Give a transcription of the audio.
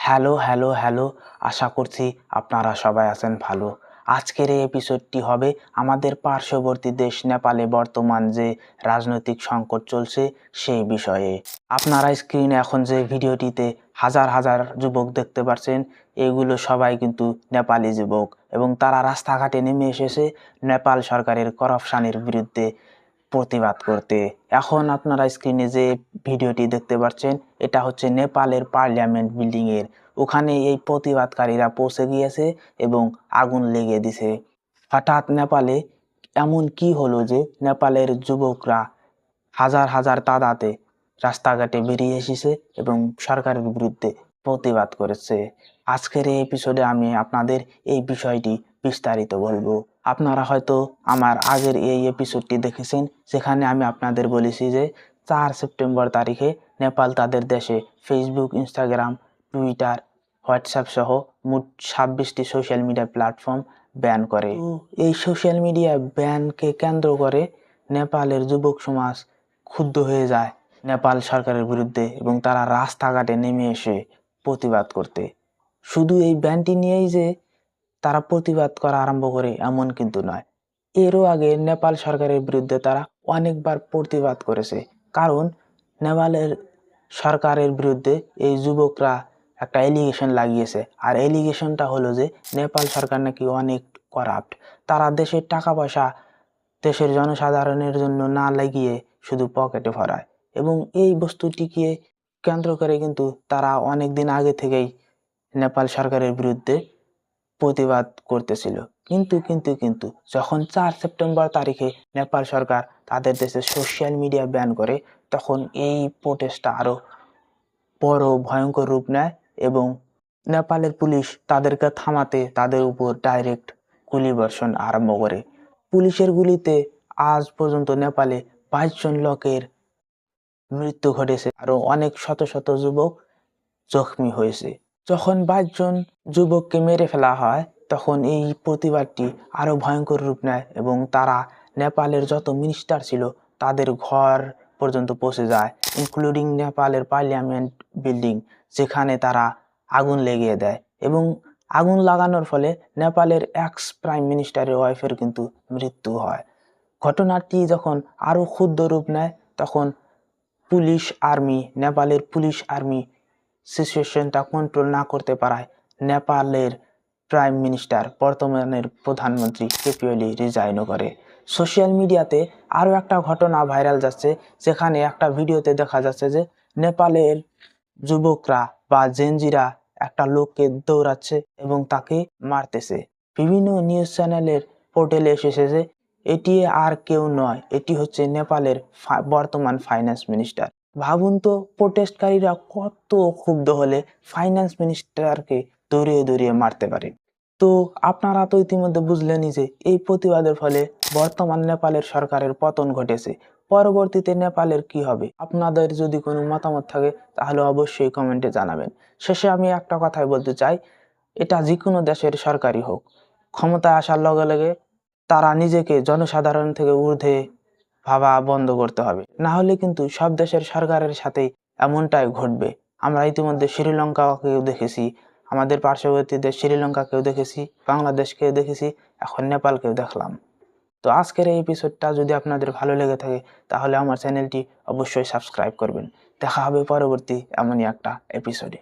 Hello hello hello, আশা করছি আপনারা সবাই আছেন ভালো। আজকের এই এপিসোডটি হবে আমাদের পার্শ্ববর্তী দেশ নেপালে বর্তমান যে রাজনৈতিক সংকট চলছে সেই বিষয়ে। আপনারা স্ক্রিনে এখন যে ভিডিওটিতে হাজার হাজার যুবক দেখতে পাচ্ছেন, এগুলো সবাই কিন্তু নেপালি যুবক এবং তারা রাস্তাঘাটে নেমে এসেছে নেপাল সরকারের করাপশনের বিরুদ্ধে প্রতিবাদ করতে। এখন আপনারা স্ক্রিনে যে ভিডিওটি দেখতে পাচ্ছেন, এটা হচ্ছে নেপালের পার্লামেন্ট বিল্ডিং এর। ওখানে এই প্রতিবাদকারীরা পৌঁছে গিয়েছে এবং আগুন লেগে দিছে। হঠাৎ নেপালে এমন কি হলো যে নেপালের যুবকরা হাজার হাজার তাদাতে রাস্তাঘাটে বেরিয়ে এসেছে এবং সরকারের বিরুদ্ধে প্রতিবাদ করেছে। আজকের এই এপিসোডে আমি আপনাদের এই বিষয়টি বিস্তারিত বলবো। আপনারা হয়তো আমার আগের এই এপিসোডটি দেখেছেন, যেখানে আমি আপনাদের বলেছি যে 4 সেপ্টেম্বর তারিখে নেপাল তাদের দেশে ফেসবুক, ইনস্টাগ্রাম, টুইটার, হোয়াটসঅ্যাপ সহ মোট 26টি সোশ্যাল মিডিয়া প্ল্যাটফর্ম ব্যান করে। এই সোশ্যাল মিডিয়া ব্যানকে কেন্দ্র করে নেপালের যুবক সমাজ ক্ষুব্ধ হয়ে যায় নেপাল সরকারের বিরুদ্ধে এবং তারা রাস্তাঘাটে নেমে এসে প্রতিবাদ করতে। শুধু এই ব্যানটি নিয়েই যে তারা প্রতিবাদ করা আরম্ভ করে এমন কিন্তু নয়। এরও আগে নেপাল সরকারের বিরুদ্ধে তারা অনেকবার প্রতিবাদ করেছে, কারণ নেপালের সরকারের বিরুদ্ধে এই যুবকরা একটা এলিগেশন লাগিয়েছে। আর এলিগেশনটা হলো যে নেপাল সরকার নাকি অনেক করাপ্ট। তারা দেশের টাকা পয়সা দেশের জনসাধারণের জন্য না লাগিয়ে শুধু পকেটে ভরায়। এবং এই বস্তুটিকে কেন্দ্র করে কিন্তু তারা অনেক দিন আগে থেকেই নেপাল সরকারের বিরুদ্ধে প্রতিবাদ করতেছিল। কিন্তু যখন 4 সেপ্টেম্বর তারিখে নেপাল সরকার তাদের দেশে সোশ্যাল মিডিয়া ব্যান করে, তখন এই প্রোটেস্টটা আরো বড় ভয়ঙ্কর রূপ নেয় এবং নেপালের পুলিশ তাদেরকে থামাতে তাদের উপর ডাইরেক্ট গুলিবর্ষণ আরম্ভ করে। পুলিশের গুলিতে আজ পর্যন্ত নেপালে 22 জন লোকের মৃত্যু ঘটেছে, আরো অনেক শত শত যুবক জখমি হয়েছে। যখন 22 জন যুবককে মেরে ফেলা হয়, তখন এই প্রতিবাদটি আরো ভয়ঙ্কর রূপ নেয় এবং তারা নেপালের যত মিনিস্টার ছিল তাদের ঘর পর্যন্ত পৌঁছে যায়, ইনক্লুডিং নেপালের পার্লামেন্ট বিল্ডিং, যেখানে তারা আগুন লাগিয়ে দেয়। এবং আগুন লাগানোর ফলে নেপালের এক্স প্রাইম মিনিস্টারের ওয়াইফের কিন্তু মৃত্যু হয়। ঘটনাটি যখন আরো ক্ষুদ্র রূপ নেয়, তখন নেপালের পুলিশ আর্মি সিচুয়েশনটা কন্ট্রোল না করতে পারায় নেপালের প্রাইম মিনিস্টার, বর্তমানের প্রধানমন্ত্রী কেপি ওলি রিজাইনও করে। সোশ্যাল মিডিয়াতে আরও একটা ঘটনা ভাইরাল যাচ্ছে, যেখানে একটা ভিডিওতে দেখা যাচ্ছে যে নেপালের যুবকরা বা জেনজিরা একটা লোককে দৌড়াচ্ছে এবং তাকে মারতেছে। বিভিন্ন নিউজ চ্যানেলের পোর্টালে এসেছে যে এটি আর কেউ নয়, এটি হচ্ছে নেপালের বর্তমান ফাইন্যান্স মিনিস্টার। ভাবুন তো, প্রোটেস্টকারীরা কত ক্ষুব্ধ হলে ফাইন্যান্স মিনিস্টারকে দৌড়িয়ে দৌড়িয়ে মারতে পারে। তো আপনারা তো ইতিমধ্যে বুঝলেনই যে এই প্রতিবাদের ফলে বর্তমান নেপালের সরকারের পতন ঘটেছে। পরবর্তীতে নেপালের কি হবে? আপনাদের যদি কোনো মতামত থাকে তাহলে অবশ্যই কমেন্টে জানাবেন। শেষে আমি একটা কথাই বলতে চাই, এটা যে কোনো দেশের সরকারই হোক, ক্ষমতায় আসার লগে লগে তারা নিজেকে জনসাধারণ থেকে ঊর্ধ্বে ভাবা বন্ধ করতে হবে, না হলে কিন্তু সব দেশের সরকারের সাথেই এমনটাই ঘটবে। আমরা ইতিমধ্যে শ্রীলঙ্কাকেও দেখেছি, আমাদের পার্শ্ববর্তী দেশ শ্রীলঙ্কাকেও দেখেছি, বাংলাদেশকেও দেখেছি, এখন নেপালকেও দেখলাম। তো আজকের এই এপিসোডটা যদি আপনাদের ভালো লেগে থাকে তাহলে আমার চ্যানেলটি অবশ্যই সাবস্ক্রাইব করবেন। দেখা হবে পরবর্তী এমনই একটা এপিসোডে।